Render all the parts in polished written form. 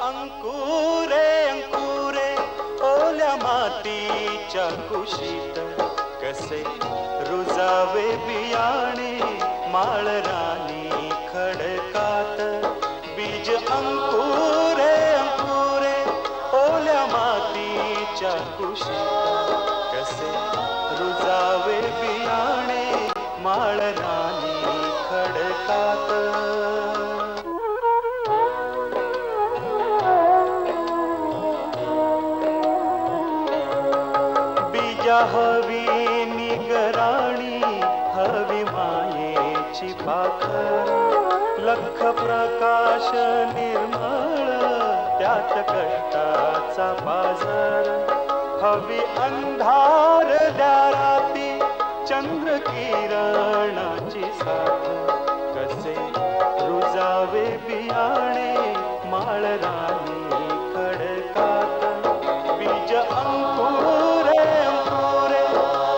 अंकुरे अंकुरे ओल्या मातीच्या कुशीत कसे रुजावे बियाणे माळरानी खडकात बीज अंकुरे अंकुरे ओल्या मातीच्या कुशीत कसे रुजावे बियाणे माळरानी खडकात बीजा हवी निगराणी हवी मायेची पाखर लख प्रकाश निर्मळ त्यात कष्टाचा बाजार हवी अंधार द्या राती चंद्र किरणाची साथ कसे रुजावे बियाणे माळरानी खडकात बीज अंकुरे अंकुरे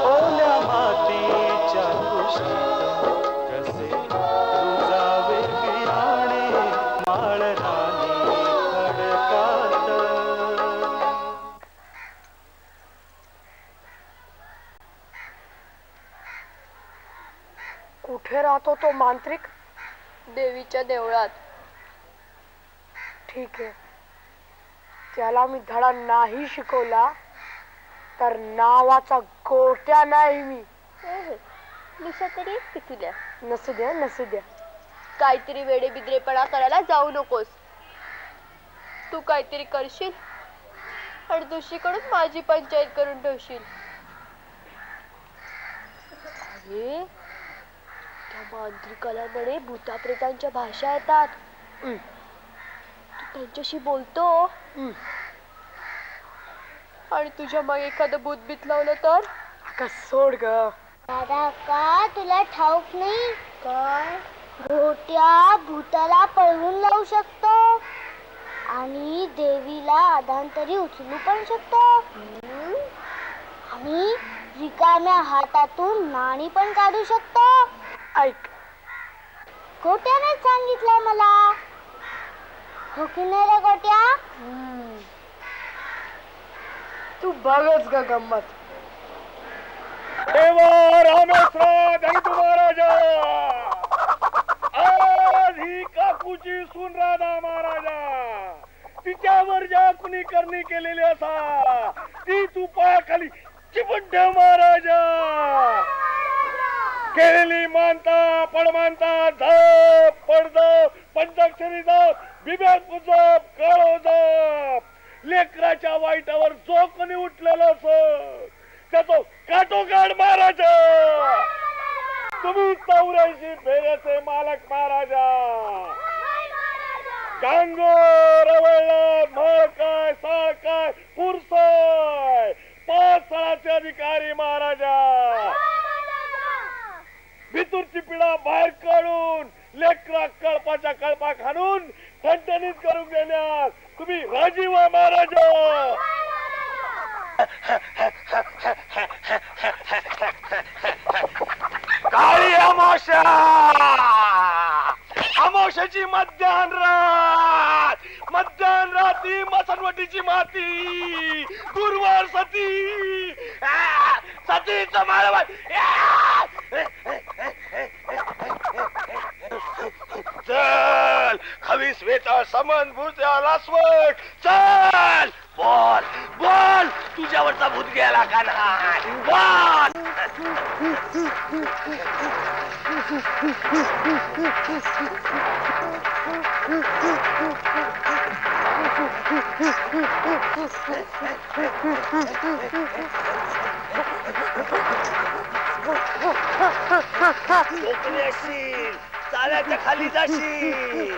ओल्या मातीच्या कुशीत कसे रुजावे बियाणे माळरानी खडकात कुठे राहतो तो मांत्रिक? देवीच्या देवळात. ठीक आहे, त्याला मी धडा नाही शिकवला तर नावाचा गोट्या नाही मी. निशा तरी पिकल्या. नसू द्या नसू द्या. काहीतरी वेडे बिद्रेपणा करायला जाऊ नकोस. तू काहीतरी करशील आणि दुसरीकडून माझी पंचायत करून ठेवशील. अरे त्या मांत्रिकाला म्हणे भूताप्रेतांच्या भाषा येतात. तू त्यांच्याशी बोलतो आणि तुझ्या मग एखादं भूत बीत लावलं तर? का सोड ग दादा. का तुला ठाऊक नाही काय? घोट्या भूताला पळवून लावू शकतो आणि देवीला अधांतरी उचलू पण शकतो आणि रिकाम्या हातातून नाणी पण काढू शकतो. ऐक, गोट्याने सांगितलं मला. हो की नाही रे गोट्या? तू बघच ग गंमत. देवा रामेश्वर धनितू महाराजा आज ही काकूची सून राधा महाराजा तिच्यावर ज्या कुणी करणी केलेली असा ती तू पायाखाली चिपट ठेव महाराजा. केलेली मानता पडमानता झप पडजप पंचाक्षरी जप बिब्याक जप काळो जप लेकराच्या वाईटावर जो कोणी उठलेला असो त्याचो काटो काढ महाराजा. तुम्ही 84 फेऱ्याचे मालक महाराजा. गांगो रवळला मळ काय साळ काय पुरसाय 5 सळाचे अधिकारी महाराजा. भितूरची पिढा बाहेर काढून लेकरा कळपाच्या कळपा खाणून ठणठणीत करून देण्यास तुम्ही राजी व्हा महाराजा. काळी अमावस्या अमावस्याची मध्याह्न रात्री मसनवटीची माती गुरुवार सती सतीचं माळवण चल खवीस वेताळ समन भूत्या लासवट चल बोल बोल तुझ्यावरचा भूत गेला का नाही बोल. असशील चाल्याच्या खाली जाशील.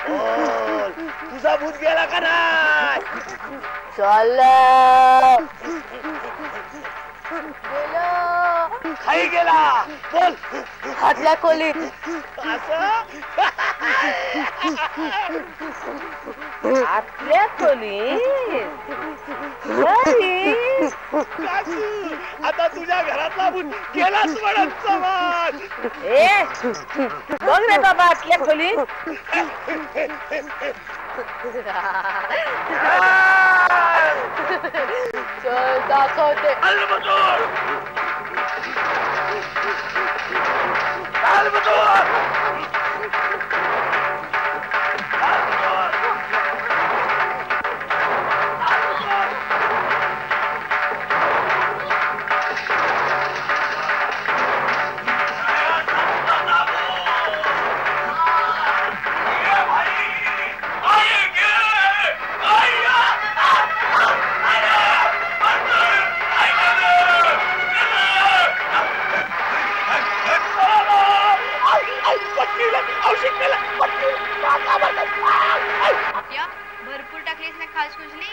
बोल तुझा भूत गेला का नाही? चल खाई गेला बोल हातल्या खोलीत. आतल्या खोलीत आता तुझ्या घरातला भूत गेलाच म्हणत समाज. ए बघ रे बाबा आतल्या खोलीत चल दाखवते. भरपूर टाकलीस ना खास कुजली.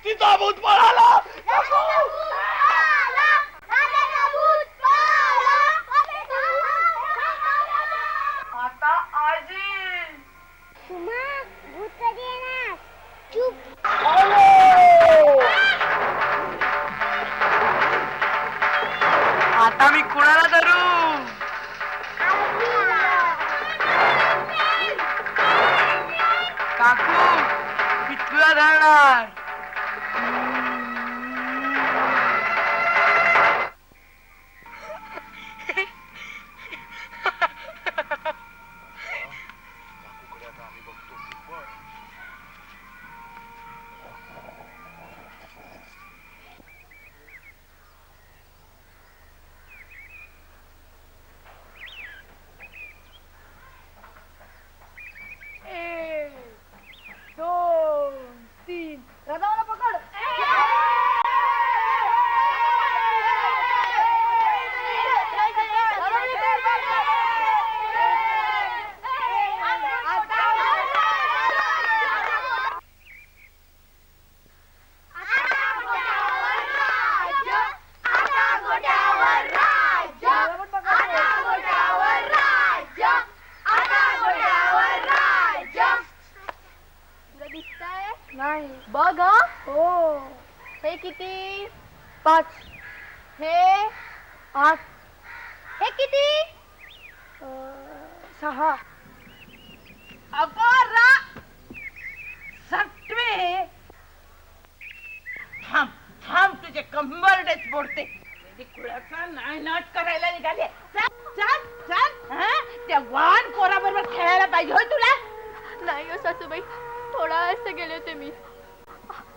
तिचा भूत पळाला. आता आजी भूत कधी येणार? चुप. आता मी कुणाला धरू? काकू मी तुला धरणार. बघ. हो. हे किती? 5. हे 8. हे किती? 6. अगोरा सटवे. थांब थांब तुझे कंबरडेच बोलते. कुळाचा नायनाट करायला निघाले. चल चल चल. त्या वान कोरा बरोबर खेळायला पाहिजे होय तुला. नाही हो सासूबाई, थोडा वेळ गेले होते मी.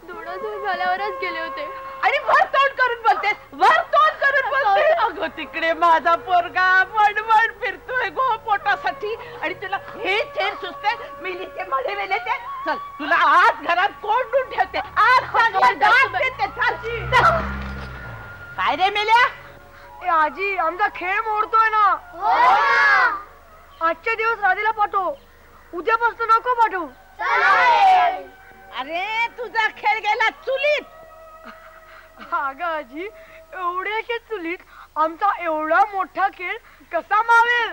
धुणं धुवून झाल्यावरच गेले होते. आणि वर तोंड करून बोलतेस. वर तोंड करून बोलतेस. अगं तिकडे माझा पोरगा वडवड फिरतोय गो पोटासाठी आणि तुला हे चेर सुचते. मिलीचे मळे वेले ते. चल तुला आज घरात कोंडून ठेवते. आज काय रे मेल्या? ए आजी, आमचा खेळ मोडतोय ना. आजचे दिवस राधेला पाठव, उद्यापासून नको पाठवू. अरे तुझा खेळ गेला चुलीत. अगं आजी, एवढ्याशा चुलीत आमचा एवढा मोठा खेळ कसा मावेल?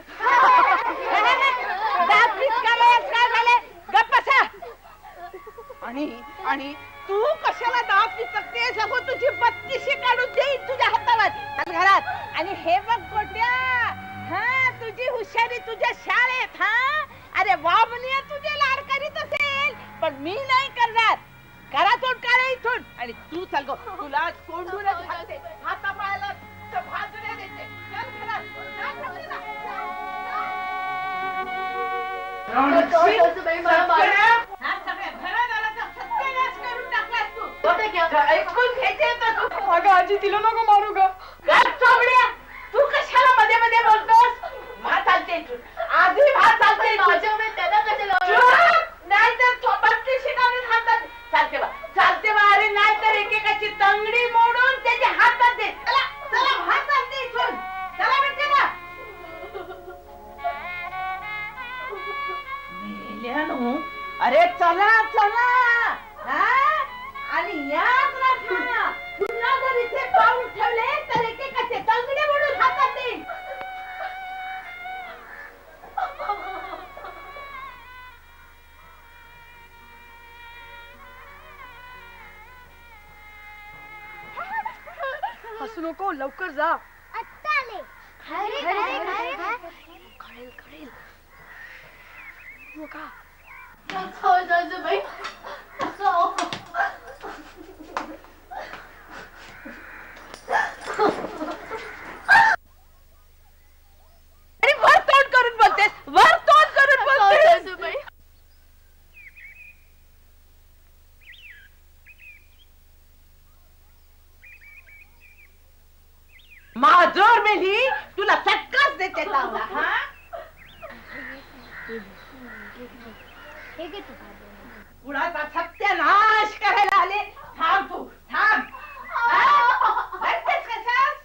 गप्प बसा. आणि तू कशाला दात पिचकतेस? अगो तुझी बत्तीशी काढून देईन तुझ्या हातावर घरात. आणि हे बघ गोट्या, हा तुझी हुशारी तुझ्या शाळेत. हा अरे वाबनिया तुझे लाड करीत असेल, पण मी नाही करणार. करा तोंड काढा इथून. आणि तू चल गो, तुला कोंडूनच घालते. हातापायाला भाजण्या देते. चल घरात. ऐकून घ्यायचे तर तू. अगं आजी, तिला नको मारू ग. तू कशाला मध्ये मध्ये बोलतोस? भात चालते इथून. आधी भात चालते नाही तर बत्तीशी काढून हातात चालते बा. चालते बा. अरे नाही तर एकेकाची तंगडी मोडून त्याच्या हातात दे. चला चला भात चालते इथून. चला म्हणते ना. मेल्यानो. अरे चला चला. आणि याद राखा, पुन्हा जर इथे पाऊल ठेवले तर एकेकाचे तंगडे मोडून हातात दे. हसू नको, लवकर जा. आत्ता आले. कळेल कळेल. का? सासूबाई वर तोंड करून बोलतेस, वर तोंड करून बोलतेस. सासूबाई माजोर मेली तुला चटकाच देते चांगला. हा कुणाचा सत्यानाश करायला आले. थांब तू थांब. कशास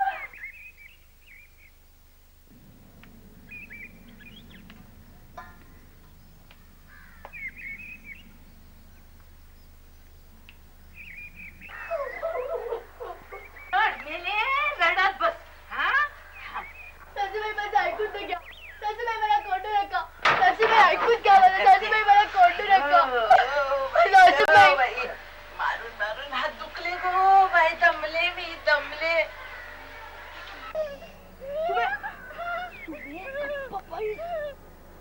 रडत बस. हा सासूबाई माझं ऐकून तर घ्या. सासूबाई मला कोंडू नका. सासूबाई ऐकून घ्या मला. सासूबाई मला कोंडू नका. सासूबाई मारून मारून हात दुखले गो बाई. दमले मी दमले.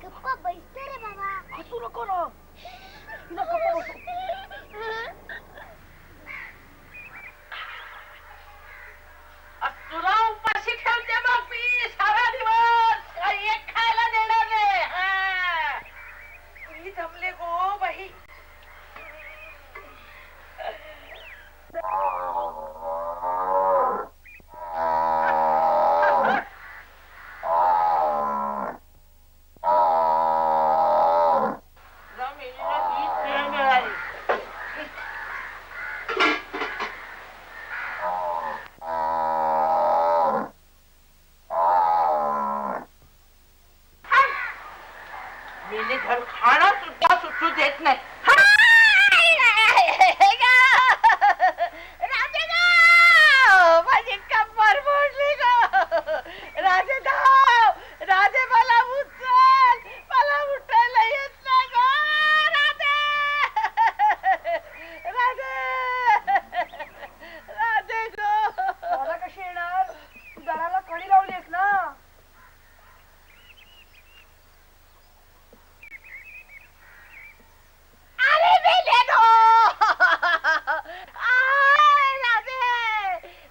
गप्पा बैसते रे बाबा. हसू नको ना. तिला गप्पा बसव. तुला उपाशी ठेवते मग मी सारा दिवस. काही एक खायला देणार नाही. हा मी दमले गो बाई. घर खाणं सुद्धा सुटू देत नाही. माझी कंबर मोडली ग. राधे धाव. राधे मला उचल. मला उठायला येत नाही ग. राधे राधे राधे ग. मला कशी येणार? तू दाराला कडी लावलीस ना.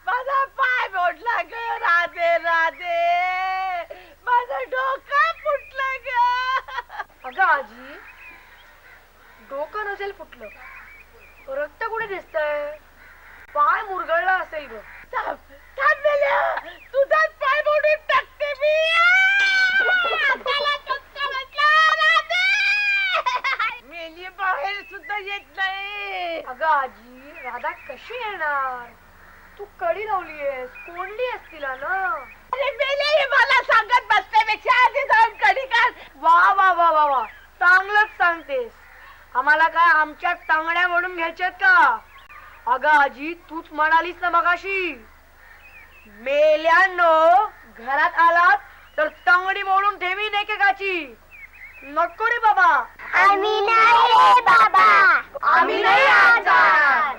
माझा पाय मोडला ग. राधे राधे माझं डोकं फुटलं ग. अगं आजी, डोकं नसेल फुटलं, रक्त कुठे दिसतंय? पाय मुरगळला असेल ग. थांब थांब मेल्या. तुझाच पाय मोडून टाकते मी. मेली बाहेर सुद्धा येत नाही. अगं आजी, राधा कशी येणार? तू कडी लावलीयस, कोंडली आहेस तिला ना. अरे मेले, मला सांगत बसण्यापेक्षा आधी जाऊन कडी काढ. वा वा वा वा वा, चांगलंच सांगतेस. आम्हाला काय आमच्या टांगड्या मोडून घ्यायच्यात का? अगं आजी, तूच म्हणालीस ना मगाशी, मेल्यानो घरात आलात तर टांगडी मोडून ठेवी नाही एकेकाची. नको रे बाबा. आम्ही नाही रे बाबा. आम्ही नाही आजार.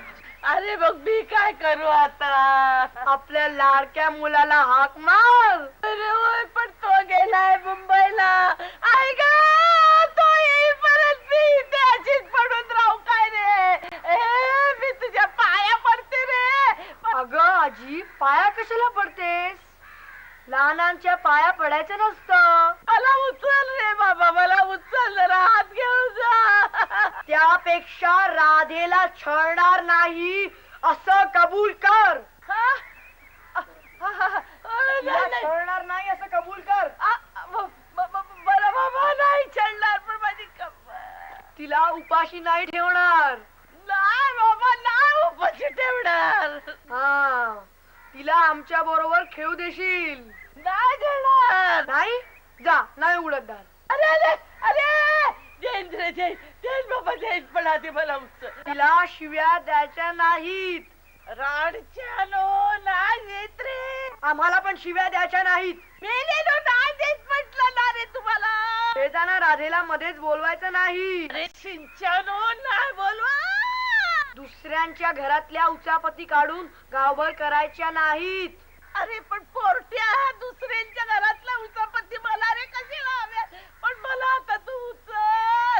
अरे मग मी काय करू आता? आपल्या लाडक्या मुलाला हाक मार. अरे होय, पण तो गेलाय मुंबईला. आई ग, तो येईपर्यंत मी इथे अशीच पडून राहू काय रे? मी तुझ्या पाया पडते रे. अगं आजी, पाया कशाला पडतेस? लहानांच्या पाया पडायचं नसतं. मला उचल रे बाबा, मला उचल जरा, हात घेऊन जा. त्यापेक्षा राधेला छळणार नाही असं कबूल कर. तिला छळणार नाही असं कबूल कर. बरं बाबा, नाही छळणार, पण माझी कंबर. तिला उपाशी नाही ठेवणार. नाही बाबा, नाही उपाशी ठेवणार. हा, तिला आमच्या बरोबर खेळू देशील? नाही देणार. नाही, जा, नाही उडत दार. अरे अरे अरे, जैन रे जैन, जैन बाबा जैन, पण आधी मला उचल. तिला शिव्या द्यायच्या नाहीत. राडच्यानो नाही येत रे. आम्हाला पण शिव्या द्यायच्या नाहीत. मेलेलो नाही देत म्हटलं ना रे तुम्हाला. येताना राधेला मध्येच बोलवायचं नाही. अरे शिंच्यानो नाही बोलवा. दुसऱ्यांच्या घरातल्या उचापती काढून गावभर करायच्या नाहीत. अरे पण पोरट्या, दुसऱ्यांच्या घरातला उचापती मला रे कशी लाव्या? पण मला आता तू उचल.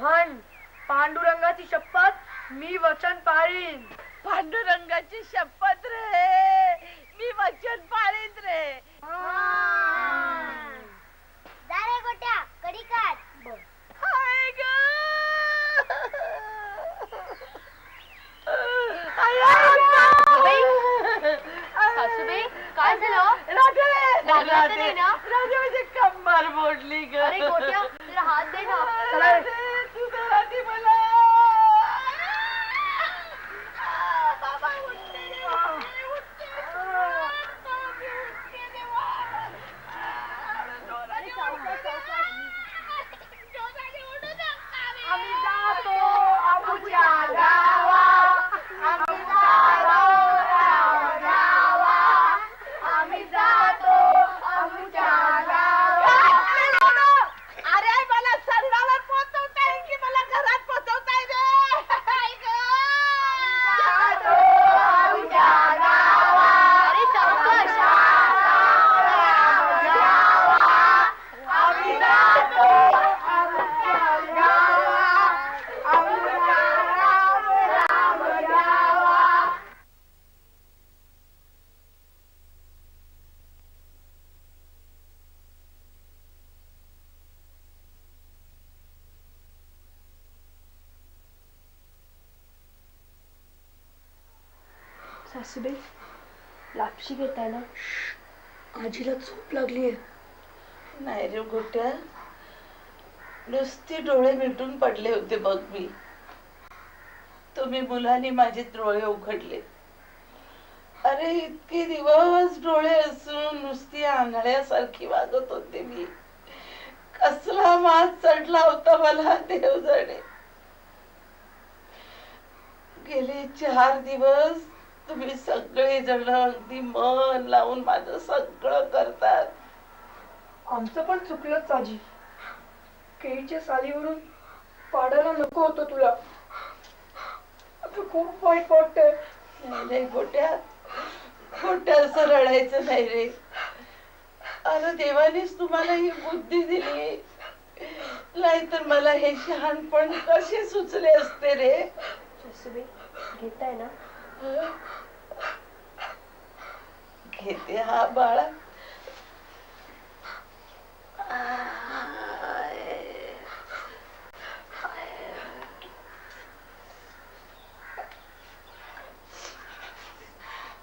म्हण, पांडुरंगाची शपथ मी वचन पाळीन. पांडुरंगाची शपथ रे, मी वचन पाळीन रे. जा रे गोट्या, कडी काढ. हाय ग. सासूबाई काय झालं? राधे कंबर मोडली ग. अरे गोट्या तुला हात दे ना. तू राधी मला. बाबा उठते आम्ही जातो आमच्या गावा, आम्ही जातो गावा, आम्ही जातो आमच्या गावा. अरे मला सरणावर पोहोचवता येईल की मला घरात पोहोचवता येईल जातो आमच्या गावा. अरे सावकाश. आम्ही जातो आमच्या गावा, आमच्या राम राम गावा. सासूबाई लापशी घेताय ना? आजीला झोप लागलीये. नाही रे गोट्या, नुसती डोळे मिटून पडले होते बघ मी. तुम्ही मुलांनी माझे डोळे उघडले. अरे इतके दिवस डोळे असून नुसती आंधळ्यासारखी वागत होते मी. कसला मात चढला होता मला देव जाणे. गेले 4 दिवस तुम्ही सगळे जण अगदी मन लावून माझं सगळं करतात. आमचं पण चुकलंच आजी. केळीच्या सालीवरून पाडायला नको होतं तुला. आता खूप वाईट वाटतंय. नाही गोट्या, गोट्या असं रडायचं नाही रे. अरे देवानेच तुम्हाला ही बुद्धी दिली, नाहीतर मला हे शहाणपण कसे सुचले असते रे. सासूबाई घेताय ना? घेते हा बाळा.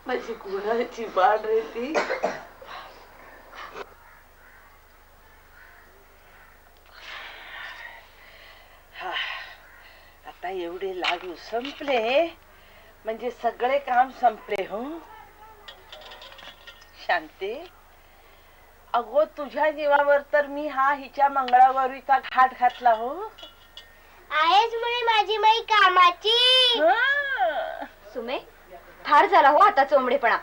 माझी गुणाची बाळ रे ती. आता एवढे लाडू संपले म्हणजे सगळे काम संपले. हो शांती, अगो तुझ्या जीवावर तर मी हा हिच्या मंगळागौरीचा घाट घातला. हो आहेच म्हणे माझी माई कामाची. सुमे फार झाला हो आता चोंबडेपणा.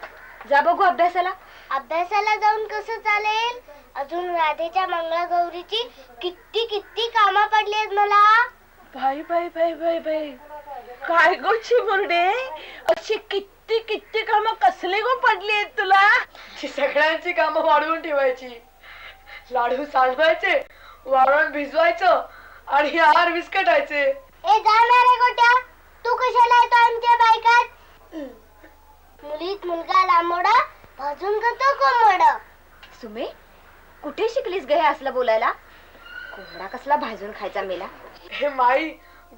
जा बघू अभ्यासाला. अभ्यासाला जाऊन कसं चालेल? अजून राधेच्या मंगळागौरीची किती किती कामं पडली आहेत मला. बाई बाई बाई बाई बाई, काय गो चिमुरडे, अशी किती किती काम कसली गो पडली आहेत तुला. सगळ्यांची कामं वाढवून ठेवायची. लाडू सांडवायचे, वाळवण भिजवायचं आणि हार विस्कटायचे. ए जाणार रे गोट्या, तू कशाला येतो आमच्या बायकात? मुलीत मुलगा लांबोडा, भाजून करतो कोंबड. सुमे कुठे शिकलीस ग हे असलं बोलायला? कोंबडा कसला भाजून खायचा मेला. हे माई,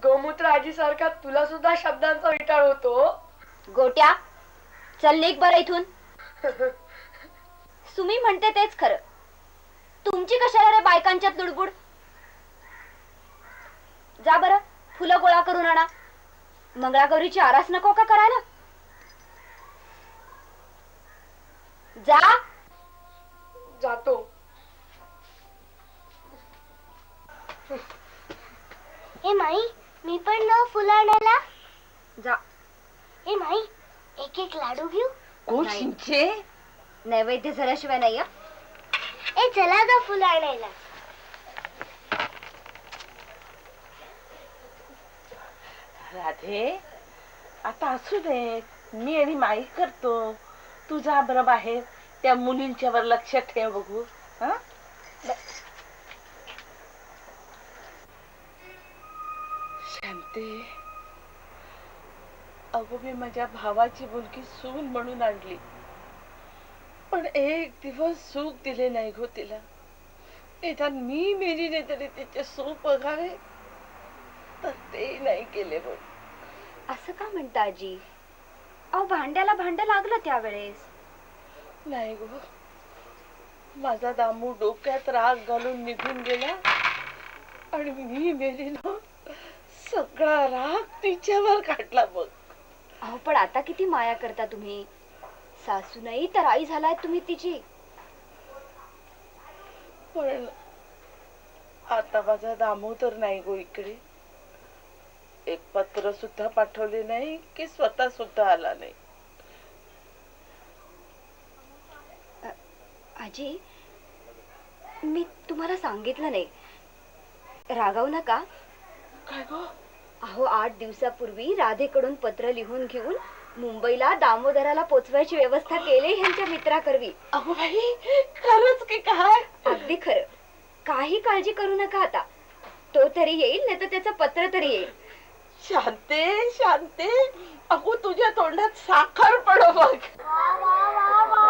गोमूत्र आजी सारखा तुला सुद्धा शब्दांचा विटाळ होतो. गोट्या चल निघ बरं इथून. सुमी म्हणते तेच खरं. तुमची कशाला रे बायकांच्यात लुडबुड. जा बरं फुलं गोळा करून आणा. मंगळागौरीची आरास नको का करायला? जा. जातो. ए माई, मी पण जाऊ फुलं आणायला. जा. ए माई, एक एक लाडू घेऊ. गोष्टींचे नैवेद्य झाल्याशिवाय नाही. ए चला जा फुलं आणायला. राधे, आता असू दे, मी आणि माई करतो. तू जा बरं बाहेर, त्या मुलींच्या वर लक्ष ठेव बघू. शांती, अगो मी माझ्या भावाची मुलगी सून म्हणून आणली, पण एक दिवस सुख दिले नाही गो तिला. निदान मी मेरीने तरी तिचे सुख बघावे, तर ते नाही केले बघ. असं का म्हणता आजी? अहो भांड्याला भांड लागलं त्यावेळेस. नाही गो, माझा दामू डोक्यात राग घालून निघून गेला आणि मी मेरीनं सगळा राग तिच्यावर काढला बघ. अहो पण आता किती माया करता तुम्ही. सासू नाही तर आई झालाय तुम्ही तिची. पण आता माझा दामू तर नाही गो इकडे. एक पत्र सुद्धा पाठवले नाही की स्वतः सुद्धा आला नाही. आजी मी तुम्हाला सांगितलं नाही, रागावू नका. काय गो? अहो 8 दिवसापूर्वी राधेकडून पत्र लिहून घेऊन मुंबईला दामोदराला पोचवायची व्यवस्था केली ह्यांच्या मित्राकरवी. अगो बाई, खरंच की काय? अगदी खरं. काही काळजी करू नका आता. तो तरी येईल, नाही तर त्याचं पत्र तरी येईल. शांते शांते, अगो तुझ्या तोंडात साखर पडो बघ. वा वा वा वा